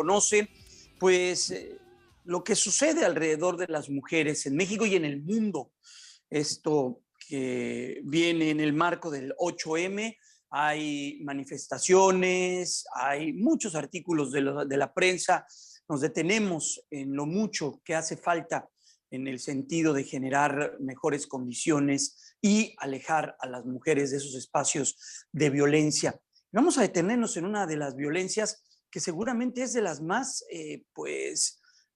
conoce, pues lo que sucede alrededor de las mujeres en México y en el mundo. Esto que viene en el marco del 8M, hay manifestaciones, hay muchos artículos de la prensa, nos detenemos en lo mucho que hace falta en el sentido de generar mejores condiciones y alejar a las mujeres de esos espacios de violencia. Vamos a detenernos en una de las violencias que seguramente es de las más,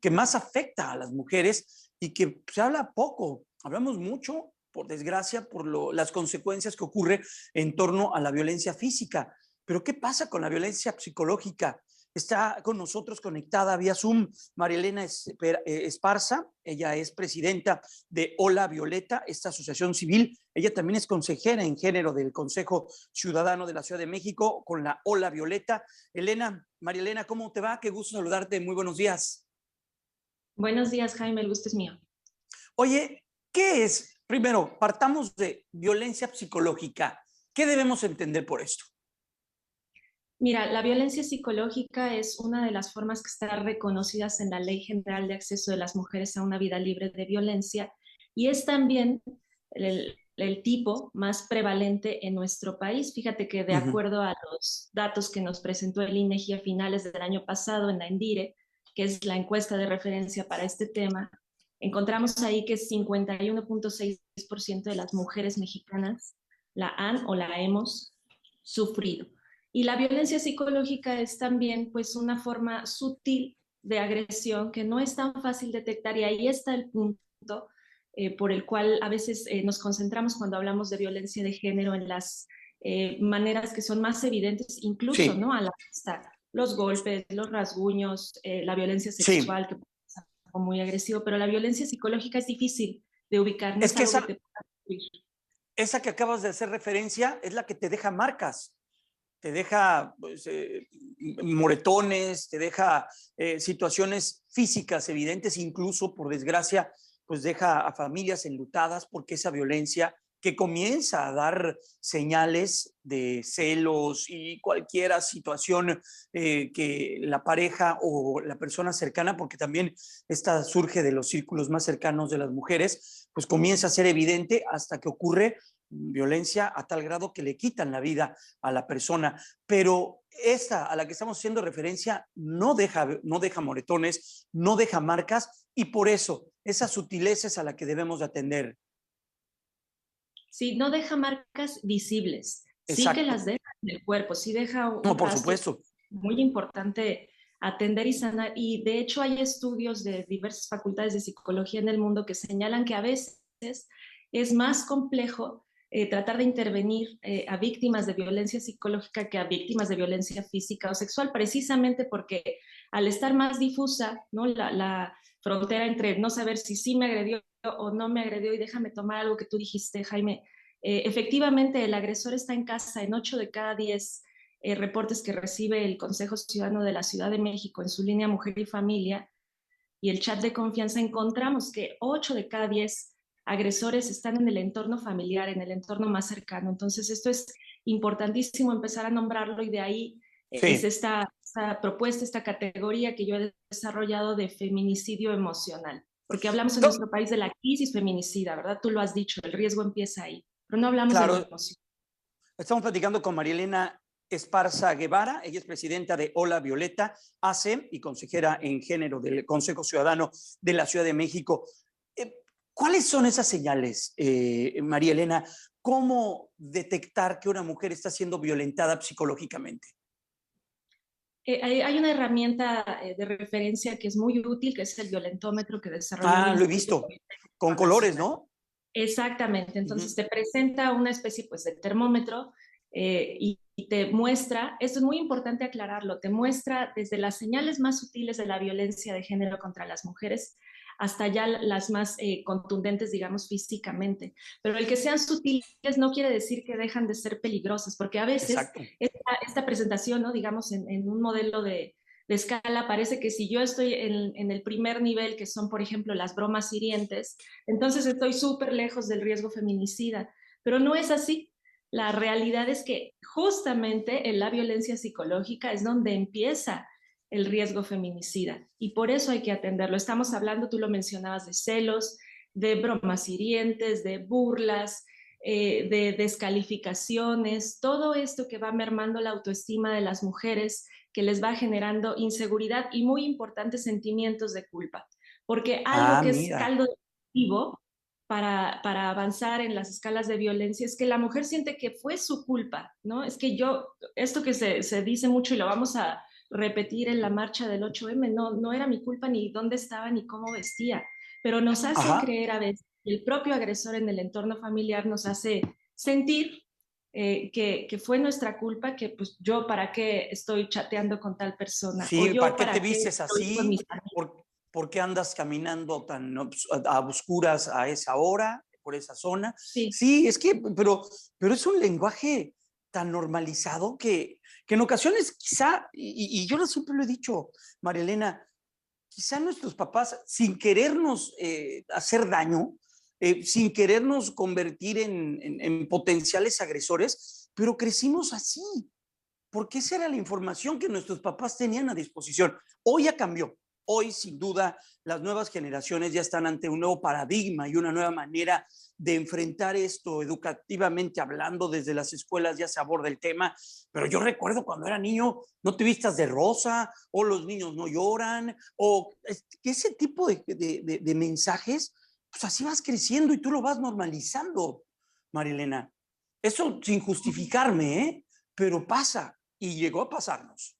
que más afecta a las mujeres y que se habla poco. Hablamos mucho, por desgracia, por las consecuencias que ocurre en torno a la violencia física. Pero ¿qué pasa con la violencia psicológica? Está con nosotros conectada vía Zoom Marielena Esparza. Ella es presidenta de Hola Violeta, esta asociación civil. Ella también es consejera en género del Consejo Ciudadano de la Ciudad de México con la Hola Violeta. Marielena, ¿cómo te va? Qué gusto saludarte. Muy buenos días. Buenos días, Jaime. El gusto es mío. Oye, ¿qué es? Primero, partamos de violencia psicológica. ¿Qué debemos entender por esto? Mira, la violencia psicológica es una de las formas que están reconocidas en la Ley General de Acceso de las Mujeres a una Vida Libre de Violencia y es también el tipo más prevalente en nuestro país. Fíjate que de acuerdo a los datos que nos presentó el INEGI a finales del año pasado en la ENDIRE, que es la encuesta de referencia para este tema, encontramos ahí que 51.6% de las mujeres mexicanas la han o la hemos sufrido. Y la violencia psicológica es también pues una forma sutil de agresión que no es tan fácil detectar y ahí está el punto por el cual a veces nos concentramos cuando hablamos de violencia de género en las maneras que son más evidentes incluso, Sí. ¿no? A la vista, los golpes, los rasguños, la violencia sexual, Sí. que puede ser algo muy agresivo, pero la violencia psicológica es difícil de ubicar, no Es es que algo que te pueda ocurrir. esa que acabas de hacer referencia es la que te deja marcas, te deja pues, moretones, te deja situaciones físicas evidentes, incluso por desgracia, pues deja a familias enlutadas porque esa violencia que comienza a dar señales de celos y cualquier situación que la pareja o la persona cercana, porque también esta surge de los círculos más cercanos de las mujeres, pues comienza a ser evidente hasta que ocurre violencia a tal grado que le quitan la vida a la persona. Pero esta a la que estamos haciendo referencia no deja moretones, no deja marcas y por eso esas sutilezas a la que debemos de atender. Sí, no deja marcas visibles, sí que las Exacto. deja en el cuerpo, sí deja No, un por rastro supuesto. muy importante atender y sanar. Y de hecho hay estudios de diversas facultades de psicología en el mundo que señalan que a veces es más complejo tratar de intervenir a víctimas de violencia psicológica que a víctimas de violencia física o sexual, precisamente porque al estar más difusa, ¿no? La frontera entre no saber si sí me agredió o no me agredió, y déjame tomar algo que tú dijiste, Jaime, efectivamente el agresor está en casa en 8 de cada 10 reportes que recibe el Consejo Ciudadano de la Ciudad de México en su línea Mujer y Familia y el chat de confianza, encontramos que 8 de cada 10 agresores están en el entorno familiar, en el entorno más cercano. Entonces, esto es importantísimo empezar a nombrarlo y de ahí es Sí. esta propuesta, esta categoría que yo he desarrollado de feminicidio emocional. Porque hablamos en nuestro país de la crisis feminicida, ¿verdad? Tú lo has dicho, el riesgo empieza ahí, pero no hablamos de la Claro, emoción. estamos platicando con Marielena Esparza Guevara, ella es presidenta de Hola Violeta, AC y consejera en género del Consejo Ciudadano de la Ciudad de México. ¿Cuáles son esas señales, María Elena? ¿Cómo detectar que una mujer está siendo violentada psicológicamente? Hay una herramienta de referencia que es muy útil, que es el violentómetro que desarrolló el Ah, lo he Instituto visto. Con Politécnico colores, Nacional. ¿no? Exactamente, entonces Uh-huh. te presenta una especie pues, de termómetro y te muestra, esto es muy importante aclararlo, te muestra desde las señales más sutiles de la violencia de género contra las mujeres hasta ya las más contundentes, digamos, físicamente. Pero el que sean sutiles no quiere decir que dejan de ser peligrosas, porque a veces Exacto. esta presentación, ¿no? Digamos, en un modelo de escala, parece que si yo estoy en el primer nivel, que son, por ejemplo, las bromas hirientes, entonces estoy súper lejos del riesgo feminicida. Pero no es así. La realidad es que justamente en la violencia psicológica es donde empieza el riesgo feminicida. Y por eso hay que atenderlo. Estamos hablando, tú lo mencionabas, de celos, de bromas hirientes, de burlas, de descalificaciones, todo esto que va mermando la autoestima de las mujeres, que les va generando inseguridad y, muy importantes, sentimientos de culpa. Porque algo Ah, que es mira. caldo de cultivo para avanzar en las escalas de violencia es que la mujer siente que fue su culpa, ¿no? Es que yo, esto que se dice mucho y lo vamos a repetir en la marcha del 8M, no era mi culpa ni dónde estaba ni cómo vestía, pero nos hacen Ajá. creer a veces, y el propio agresor en el entorno familiar nos hace sentir que fue nuestra culpa, que pues yo para qué estoy chateando con tal persona, o Sí, ¿para yo qué te para qué vistes estoy con así? mis amigos. ¿Por qué andas caminando tan a oscuras a esa hora, por esa zona? Sí, Sí, es que, pero es un lenguaje tan normalizado que en ocasiones quizá, y yo siempre lo he dicho, María Elena, quizá nuestros papás, sin querernos hacer daño, sin querernos convertir en potenciales agresores, pero crecimos así, porque esa era la información que nuestros papás tenían a disposición. Hoy ya cambió. Hoy, sin duda, las nuevas generaciones ya están ante un nuevo paradigma y una nueva manera de enfrentar esto educativamente hablando. Desde las escuelas ya se aborda el tema, pero yo recuerdo cuando era niño, no te vistas de rosa, o los niños no lloran, o ese tipo de mensajes, pues así vas creciendo y tú lo vas normalizando, Marilena. Eso sin justificarme, ¿eh? Pero pasa y llegó a pasarnos.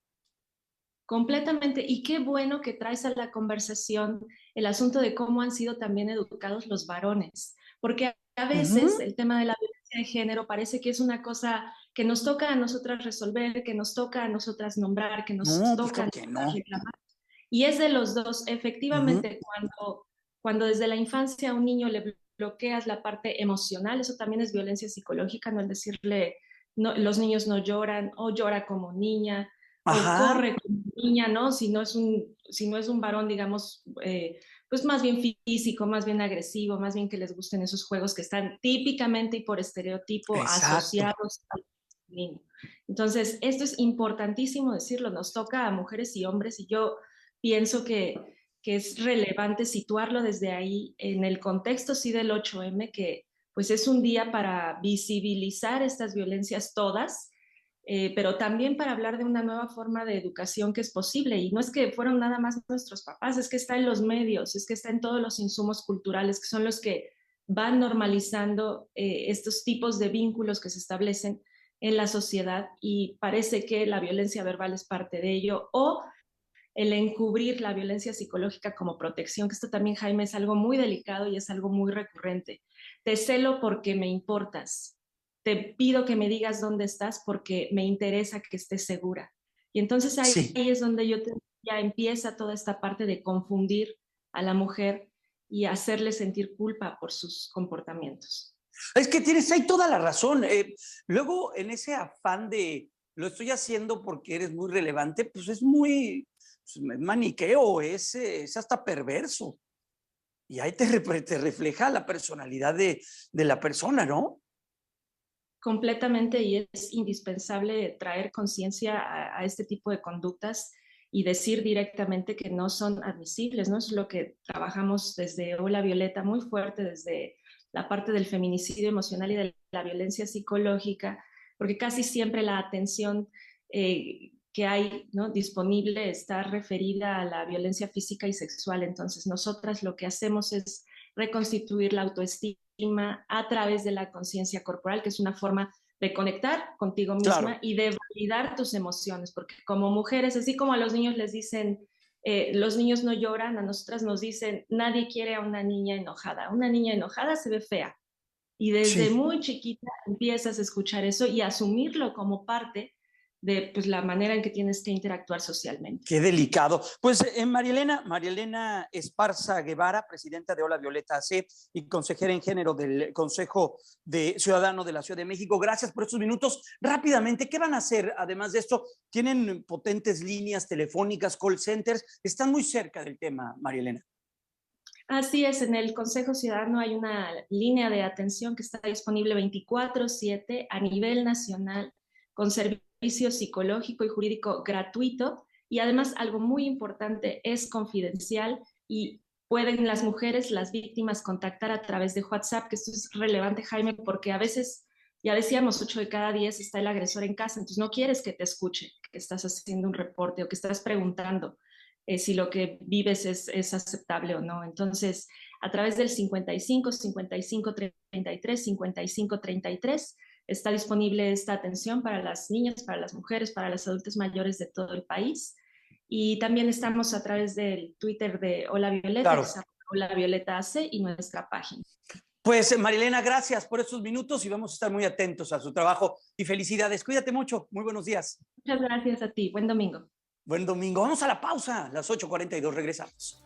completamente. Y qué bueno que traes a la conversación el asunto de cómo han sido también educados los varones, porque a Uh -huh. veces el tema de la violencia de género parece que es una cosa que nos toca a nosotras resolver, que nos toca a nosotras nombrar, que nos No, pues toca a creo que nosotras no. reclamar. Y es de los dos, Uh -huh. efectivamente, cuando desde la infancia a un niño le bloqueas la parte emocional, eso también es violencia psicológica, no el decirle, no, los niños no lloran, o llora como niña, o Ajá. corre como niña, ¿no? Si no es un varón, digamos, pues más bien físico, más bien agresivo, más bien que les gusten esos juegos que están típicamente y por estereotipo Exacto. asociados al niño. Entonces, esto es importantísimo decirlo, nos toca a mujeres y hombres, y yo pienso que es relevante situarlo desde ahí en el contexto sí del 8M, que pues es un día para visibilizar estas violencias todas, pero también para hablar de una nueva forma de educación que es posible. Y no es que fueron nada más nuestros papás, es que está en los medios, es que está en todos los insumos culturales, que son los que van normalizando estos tipos de vínculos que se establecen en la sociedad, y parece que la violencia verbal es parte de ello, o el encubrir la violencia psicológica como protección, que esto también, Jaime, es algo muy delicado y es algo muy recurrente. Te celo porque me importas. Te pido que me digas dónde estás porque me interesa que estés segura. Y entonces Sí. ahí es donde ya empieza toda esta parte de confundir a la mujer y hacerle sentir culpa por sus comportamientos. Es que tienes ahí toda la razón. Luego, en ese afán de lo estoy haciendo porque eres muy relevante, pues es muy pues, maniqueo, es hasta perverso. Y ahí te refleja la personalidad de la persona, ¿no? Completamente, y es indispensable traer conciencia a este tipo de conductas y decir directamente que no son admisibles, ¿no? Es lo que trabajamos desde Hola Violeta muy fuerte, desde la parte del feminicidio emocional y de la violencia psicológica, porque casi siempre la atención que hay, ¿no?, disponible está referida a la violencia física y sexual. Entonces, nosotras lo que hacemos es reconstituir la autoestima a través de la conciencia corporal, que es una forma de conectar contigo misma Claro. y de validar tus emociones, porque como mujeres, así como a los niños les dicen, los niños no lloran, a nosotras nos dicen, nadie quiere a una niña enojada. Una niña enojada se ve fea. Y desde Sí. muy chiquita empiezas a escuchar eso y a asumirlo como parte de, pues, la manera en que tienes que interactuar socialmente. Qué delicado. Pues María Elena Esparza Guevara, presidenta de Hola Violeta AC y consejera en género del Consejo de Ciudadano de la Ciudad de México, gracias por estos minutos. Rápidamente, ¿qué van a hacer además de esto? ¿Tienen potentes líneas telefónicas, call centers? Están muy cerca del tema, María Elena. Así es, en el Consejo Ciudadano hay una línea de atención que está disponible 24/7 a nivel nacional, con servicio psicológico y jurídico gratuito, y además algo muy importante, es confidencial y pueden las mujeres, las víctimas, contactar a través de WhatsApp, que esto es relevante, Jaime, porque a veces, ya decíamos, 8 de cada 10 está el agresor en casa, entonces no quieres que te escuche, que estás haciendo un reporte o que estás preguntando si lo que vives es aceptable o no. Entonces, a través del 55 55 33 55 33 está disponible esta atención para las niñas, para las mujeres, para los adultos mayores de todo el país. Y también estamos a través del Twitter de Hola Violeta, Claro. que se llama Hola Violeta AC, y nuestra página. Pues Marilena, gracias por estos minutos y vamos a estar muy atentos a su trabajo y felicidades. Cuídate mucho. Muy buenos días. Muchas gracias a ti. Buen domingo. Buen domingo. Vamos a la pausa. Las 8:42 regresamos.